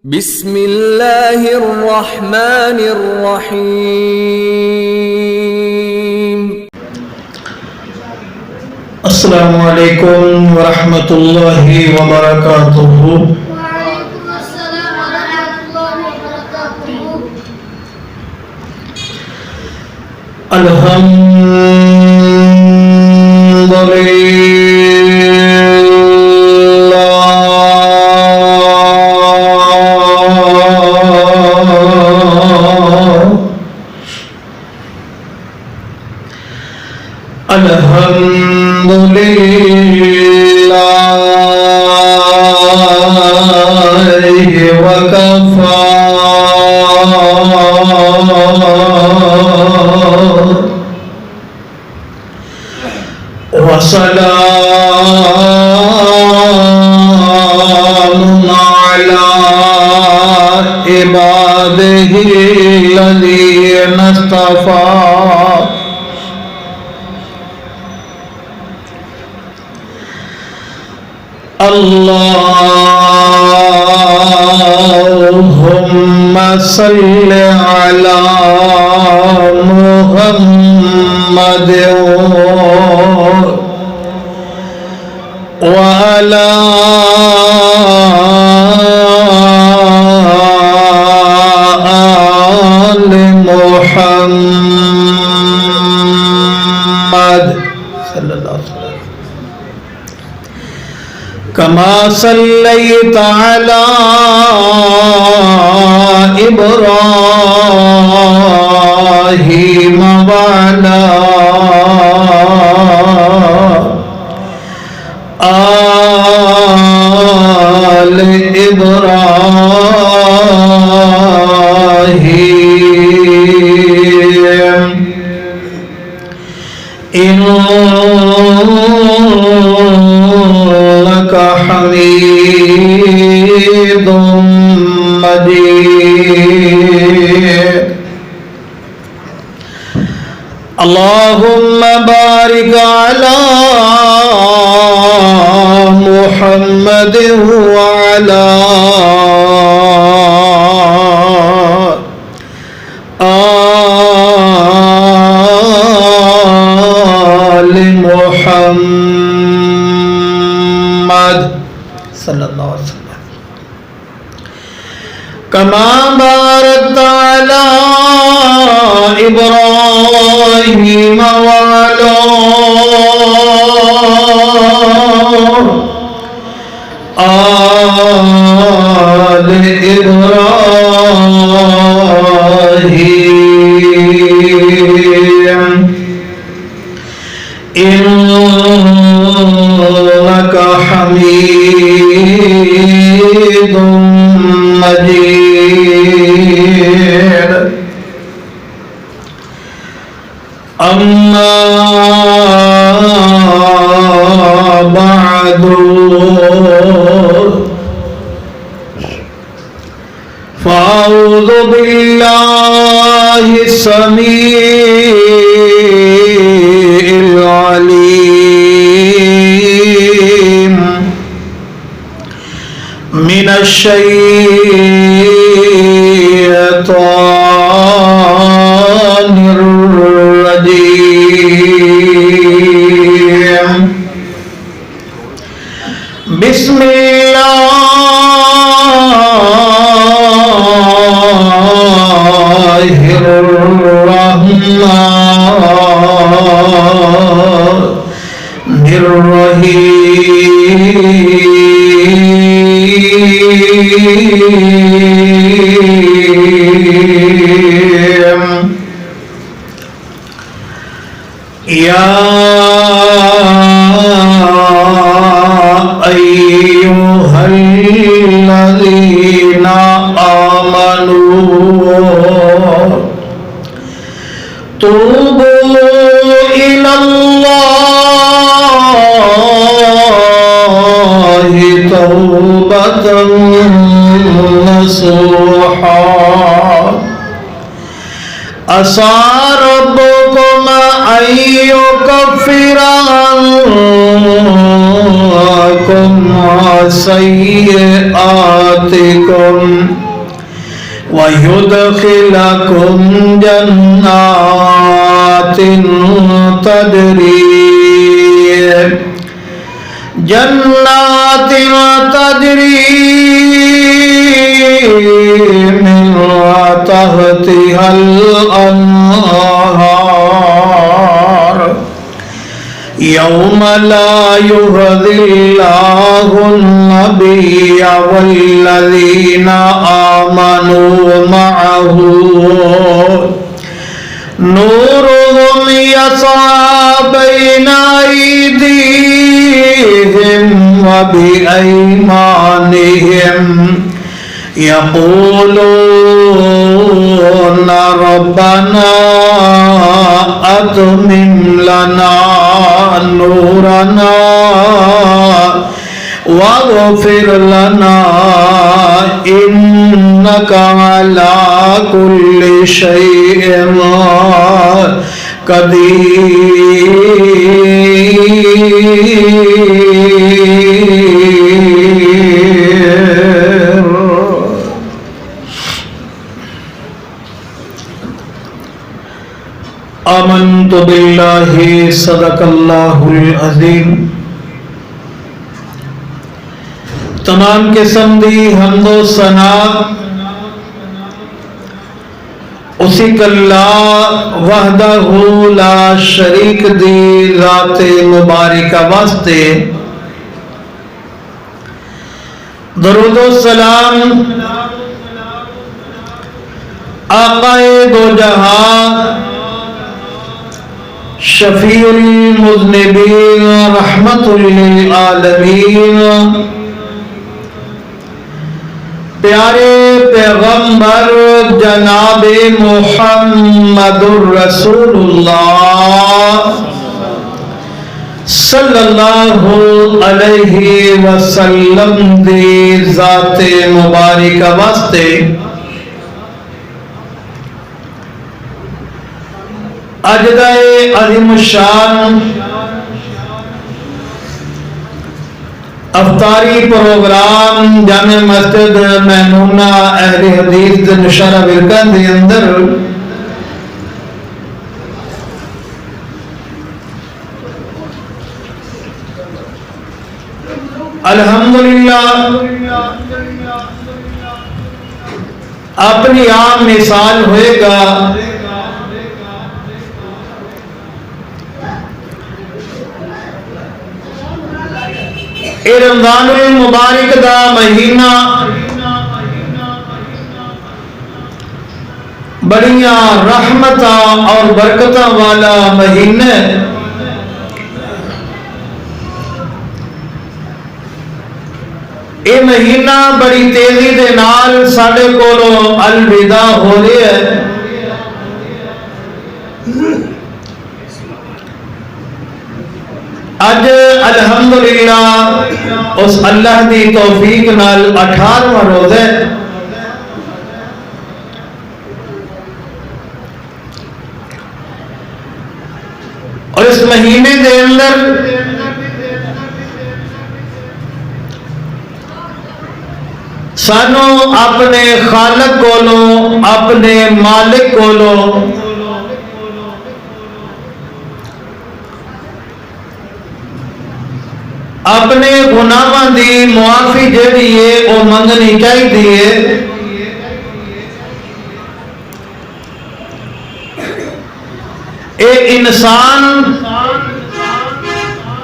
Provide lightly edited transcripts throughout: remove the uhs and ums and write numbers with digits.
بسم الله الرحمن الرحيم. السلام عليكم ورحمة الله وبركاته. وعليكم السلام ورحمة الله وبركاته. الحمد لله وكفى وسلام على عباده الذين اصطفى. اللهم صل على محمد وعلى آل محمد صلى الله عليه وسلم كما صليت على إبراهيم وعلى آل إبراهيم إنك حميد مجيد. اللهم بارك على محمد وعلى آل محمد صلى الله عليه وسلم كما باركت على إبراهيم وعلى آل إبراهيم إنك حميد مجيد. أما بعد فأعوذ بالله السميع العليم من الشيطان الرجيم. بسم الله الرحمن الرحيم. يا أيها الذين آمنوا توبوا إلى الله توبة نصوحا عسى ربكم أن يكفر عنكم سيئاتكم ويدخلكم جنات تجري من تحتها الأنهار يوم لا يخزي الله النبي والذين آمنوا معه نورهم يسعى بين أيديهم وبأيمانهم يقولون ربنا أتمم لنا نورنا واغفر لنا إنك على كل شيء قدير. آمنت باللہ صدق اللہ العظیم. تمام قسم دی حمد و ثنا اسی اللہ وحدہ لا شریک دی ذات مبارکہ واسطے. درود و سلام آقائے دو جہاں شفیع المذنبین رحمت للعالمین پیارے پیغمبر جناب محمد الرسول اللہ صلی اللہ علیہ وسلم دی ذات مبارکہ واسطے. اج دا عظیم الشان افطاری پروگرام جامع مسجد میمونہ اہل حدیث نشارہ ورکن دے اندر الحمدللہ اپنی عام مثال ہوئے گا. اے رمضان المبارک دا مہینہ بڑیاں رحمتاں اور برکتاں والا مہینہ. اے مہینہ بڑی تیزی دے نال ساڈے کولوں الوداع ہو رہا ہے. اج الحمدللہ اس اللہ دی توفیق نال 18واں روزہ ہے. اور اس مہینے دے اندر سانو اپنے خالق کولوں اپنے مالک کولوں اپنے گناہاں دی معافی جڑی ہے وہ منگنی چاہیے. اے انسان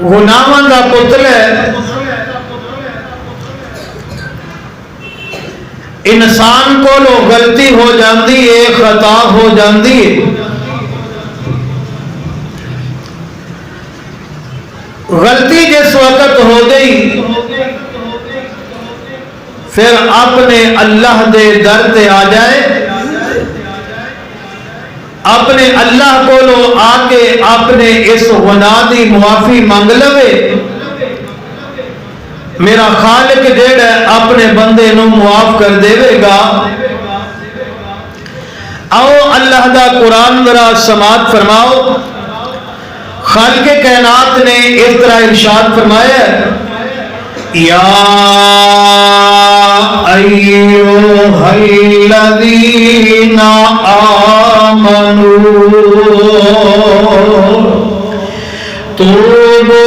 گناہاں دا پتر ہے. انسان کو لو غلطی ہو جاندی ہے خطا ہو جاندی ہے. غلطی جس وقت ہو گئی پھر اپنے اللہ دے در تے آ جائے, اپنے اللہ کو لو آ کے اپنے اس گناہ دی معافی مانگ لوے. میرا خالق جیڑا اپنے بندے نو معاف کر دے گا. آؤ اللہ دا قرآن ذرا سماعت فرماؤ. خالق کائنات نے اس طرح ارشاد فرمایا ہے یا ایھا الذین آمنوا توبوا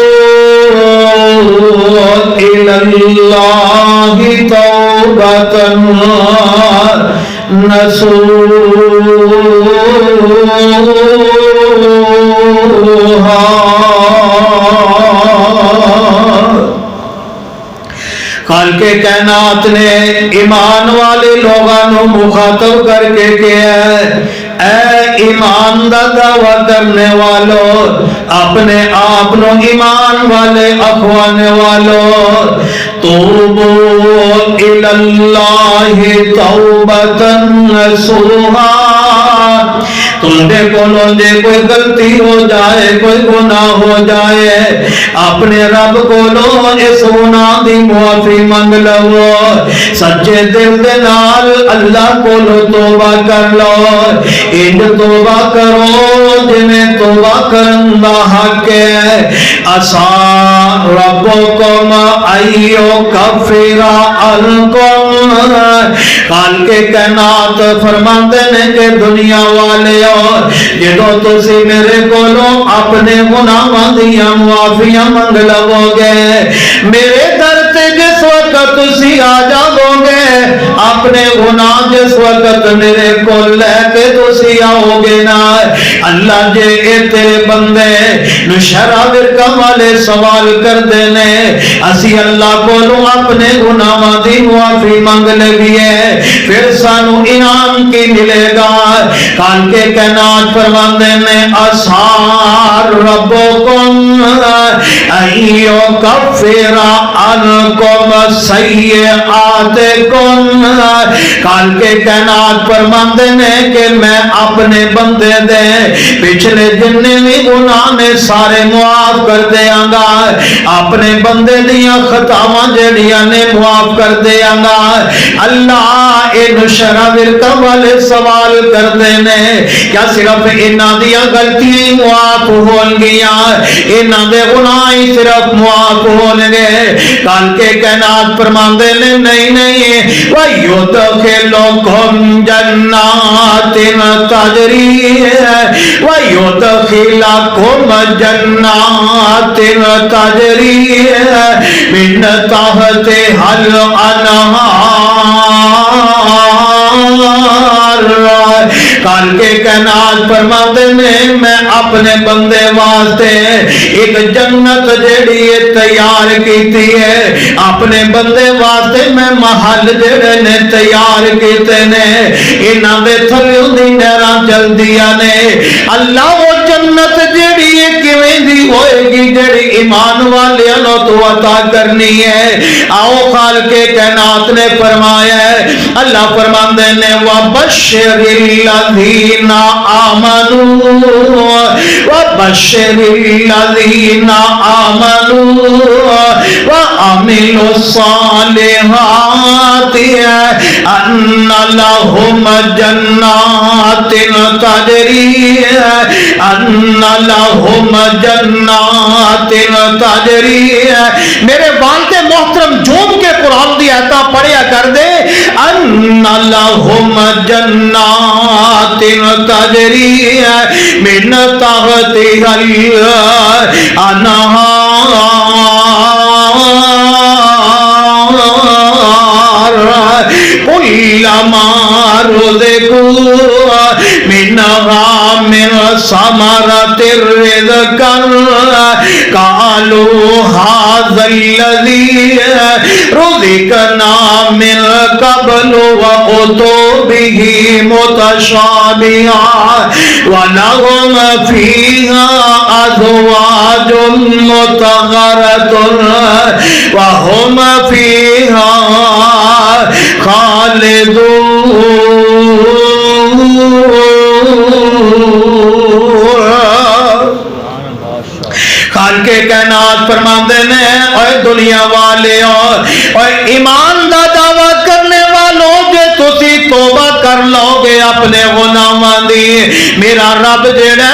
الی اللہ توبۃ نصوحا. خالق کائنات نے ایمان والے لوگوں مخاطب کر کے کہا ہے اے ایمان دا دعویٰ کرنے والو اپنے آپ نو ایمان والے اخوانے والو توبو الاللہ توبۃ نصوحا. تم دے کولوں جے کوئی غلطی ہو جائے کوئی گناہ ہو جائے اپنے رب کولوں اس گناہ دی معافی منگ لو سچے دل دے نال اللہ کولوں توبہ کر لو. انج توبہ کرو جویں توبہ کرن دا حق ہے. عسى ربكم أن يكفر عنكم. خالق کائنات فرماندے نے کہ دنیا والے جدو تسی میرے کولوں اپنے گناہاں دیاں معافیاں منگ لو گے میرے در تے جس وقت تسی آ جاؤ گے اپنے گناہ جس وقت میرے کو لے کے تسی آؤ گے نا اللہ جے اے تیرے بندے نشرا ورکا والے سوال کر دینے اسی اللہ کولوں اپنے گناہاں دی معافی منگ لگیے پھر سانو انعام کی ملے گا. خالق کائنات فرماندے نے عسى ربكم أن يكفر عنكم سيئاتكم. خالق کائنات فرماندے نے کہ میں اپنے بندے دے پچھلے جتنے بھی گناہ نے سارے معاف کر دیاں گا اپنے بندے دیاں خطاواں جڑیاں نے معاف کر دیاں گا. اللہ اے نشرا ورکا والے سوال کر دینے کیا صرف انہاں دیاں غلطیاں معاف ہون گیاں انہاں دے گناہ صرف معاف ہون گے. خالق کائنات فرماندے نے نہیں نہیں وَيُدْخِلُكُمْ جَنَّاتٍ تَجْرِي وَيُدْخِلُكُمْ جَنَّاتٍ تَجْرِي مِن تَحْتِهَا الْأَنْهَارُ. خالق کائنات فرماتے ہیں میں اپنے بندے واسطے ایک جنت جیڑی تیار کیتی ہے اپنے بندے واسطے میں محل جڑے نے تیار کیتے نے انہاں دے تھلیوں دی نہراں چلدیاں نے. اللہ وہ جنت جیڑی کیویں دی ہوئے گی جیڑی ایمان والیاں نو تو عطا کرنی ہے. آؤ خالق کائنات نے فرمایا ہے اللہ فرماندے نے وَبَشِّرِ الَّذِينَ آمَنُوا وَبَشِّرِ الَّذِينَ آمَنُوا وَعَمِلُوا الصَّالِحَاتِ أَنَّ لَهُمْ جَنَّاتٍ تَجْرِي أَنَّ لَهُمْ جَنَّاتٍ تَجْرِي. میرے والد محترم جھوم کے قرآن دی آیتاں پڑھیا کر دے أَنَّ لَهُمْ جَنَّاتٍ تَجْرِي مِن تَحْتِهَا الْأَنْهَارُ كُلَّمَا رُزِقُوا مِنْهَا مِنْ ثَمَرَةٍ رِزْقًا قَالُوا هَذَا الَّذِي رُزِقْنَا مِنْ قَبْلُ وَأُتُوا بِهِ مُتَشَابِهًا وَلَهُمْ فِيهَا أَزْوَاجٌ مُطَهَّرَةٌ وَهُمْ فِيهَا خالدون. خالق کائنات فرماندے نے اے دنیا والے اور ایمان دا دعویٰ کرنے والوں جے تسی توبہ کر لو گے اپنے گناہاں دی میرا رب جڑا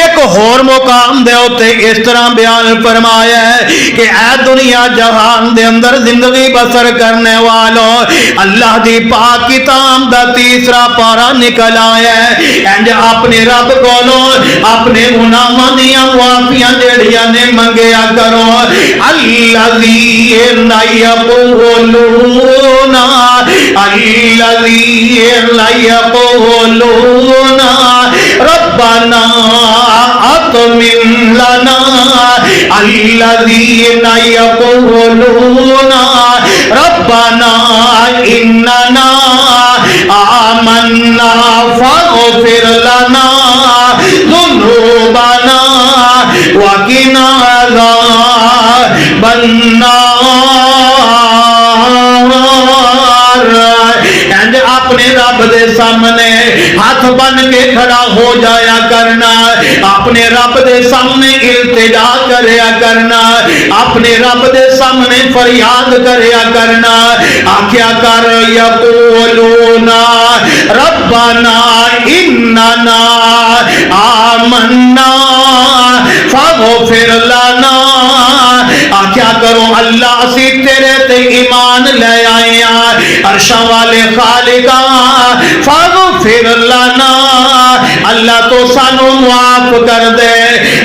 ایک اور مقام دے ہوتے اس طرح بیان فرمایا ہے کہ اے دنیا جہان دے اندر زندگی بسر کرنے والوں، اللہ دی پاک کتاب دا تیسرا پارا نکل آیا ہے، انج اپنے رب کولوں اپنے گناہاں دیاں معافیاں جڑیاں نے منگیا کرو۔ الذین یقولون یقولون ربنا اتمم لنا، الذین یقولون ربنا اننا آمنا فاغفر لنا ذنوبنا وقنا عذاب النار۔ اپنے رب دے سامنے ہاتھ بن کے کھڑا ہو جایا کرنا، اپنے رب دے سامنے التجا کریا کرنا، اپنے رب دے سامنے فریاد کریا کرنا، آکھیا کر یقولون ربنا اننا آمنا فاغفر لنا، آکھیا کرو اللہ اسی تیرے تے ایمان لے آئے ہیں، عرشاں والے خالقا فاغفر لنا، اللہ تو سانو معاف کر دے،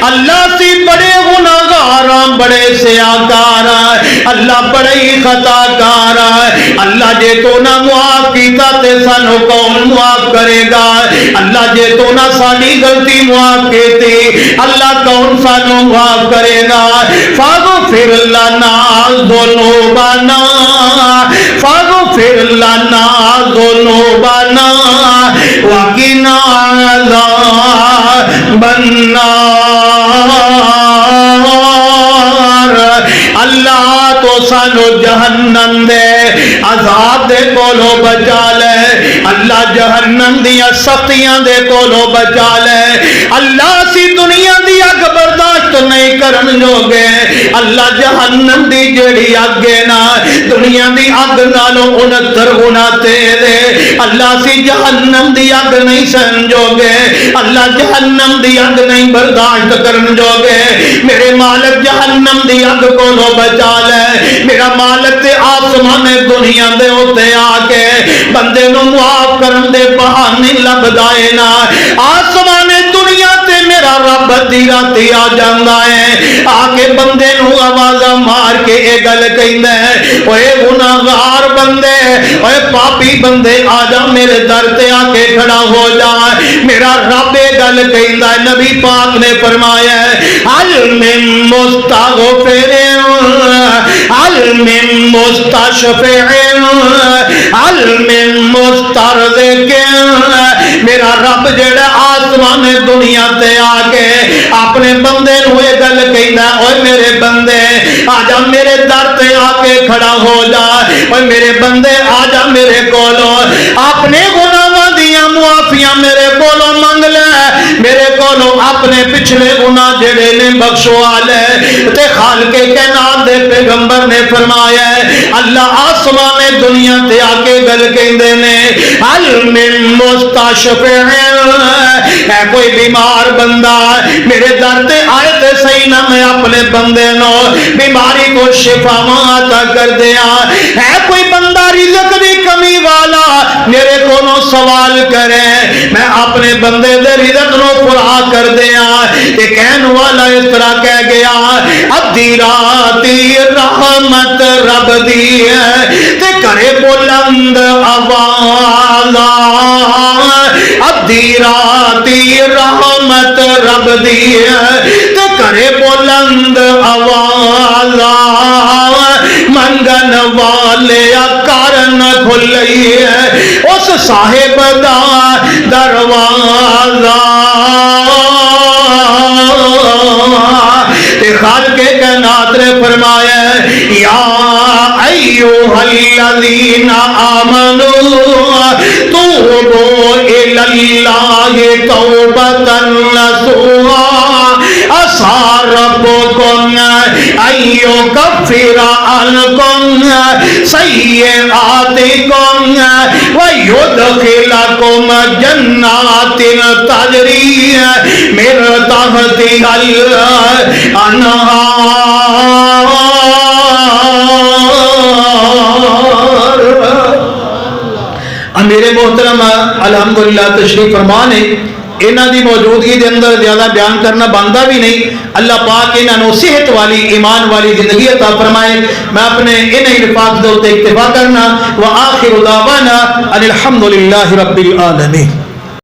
اللہ سی بڑے گناہگار بڑے سیاکار، اللہ بڑے ہی خطا کار، اللہ جے تو نہ معاف کیتا تے سانو کون معاف کرے گا، اللہ جے تو نہ سانی غلطی معاف کیتی اللہ کون سانو معاف کرے گا۔ فاغفر لنا ذنوبنا، فاغفر لنا ذنوبنا وقنا عذاب النار۔ اللہ تو سانو جہنم دے عذاب دے کولو بچا لے، اللہ جہنم دیا سختیاں دے کولو بچا لے، اللہ سی دنیا دی اگ برداشت نہیں کرن جوگے، اللہ جہنم دی جڑی اگ ہے نا دنیا دی اگ نالو 69 گنا تیز ہے، اللہ سی جہنم دی اگ نہیں سمجھوگے، اللہ جہنم دی اگ نہیں برداشت کرن جوگے، میرے مالک جہنم دی اگ کولو بچا لے، میرا مالک تے آسمان دنیا دے ہوتے آکے بندے نو معاف کرن دے بہانے لبدائے نا، آسمان دنیا تے میرا رب دی راتی آ جاندا ہے، آکے بندے نو آوازہ مار کے اے گل کہندا ہے، اوے گناہگار بندے، اوے پاپی بندے آجا میرے در تے آکے کھڑا ہو جا، میرا رب اے گل کہندا ہے، نبی پاک نے فرمایا ہے حل من مستغفر حل من مستشفع حل من مسترزق، میرا رب جڑا آسمان دنیا تے آکے اپنے بندے نو یہ گل کہندا اوے میرے بندے آجا میرے در تے آکے کھڑا ہو جا، اوے میرے بندے آجا میرے کولو اپنے گناہاں دیاں معافیاں میرے کولو منگ لے، میرے کولو اپنے پچھلے گناہ جڑے نے بخشوا لے، تے خالق کائنات دے پیغمبر نے فرمایا ہے اللہ آسمان دنیا تے آکے گل کہندے نے حل من مستشفع، ہے کوئی بیمار بندہ میرے در تے آئے تے صحیح نہ میں اپنے بندے نو بیماری کو شفا عطا کر دیا، ہے کوئی بندہ رزق دی کمی والا میرے کو نو سوال کرے میں اپنے بندے دے رزق نو پورا کر دیا، تے کہن والا اس طرح کہہ گیا ادھی راتی رحمت رب دی ہے تے کرے بلند آواز، ادھی راتی رحمت رب دی ہے تے کرے بلند آواز، منگن والے کارن کھلئی ہے اس صاحب دا دروازہ، تے خالق کائنات نے فرمایا یا ایھا الذین آمنوا توبوا الی اللہ توبۃ نصوحا عسى ربكم ایو کفر عنکم سیئاتکم ویدخلکم جنات تجری من تحتها الانہار۔ امیر محترم الحمدللہ تشریف فرمان ہے، انہاں دی موجودگی دے اندر زیادہ بیان کرنا بنتا بھی نہیں۔ اللہ پاک انہاں نو صحت والی ایمان والی زندگی عطا فرمائے۔ میں اپنے انہی الفاظ دے اکتفا کرنا، وآخر دعوانا ان الحمدللہ رب العالمین۔